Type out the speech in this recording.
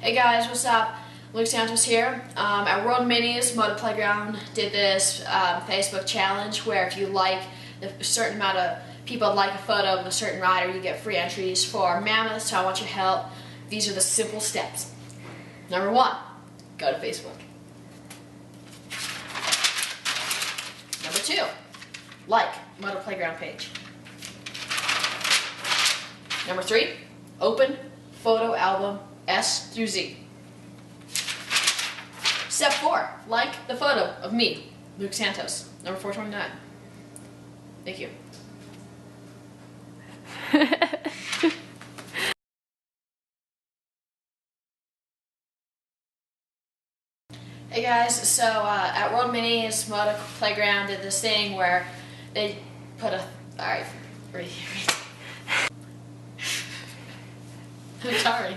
Hey guys, what's up? Luc Santos here. At World Minis, Moto Playground did this Facebook challenge where if you like a certain amount of people like a photo of a certain rider, you get free entries for mammoths. So I want your help. These are the simple steps. Number 1, go to Facebook. Number 2, like Moto Playground page. Number 3, open photo album S through Z. Step 4, like the photo of me, Luc Santos, number 429. Thank you. Hey guys, so at World Minis, Moto Playground did this thing where they put a... Alright, read. I'm sorry.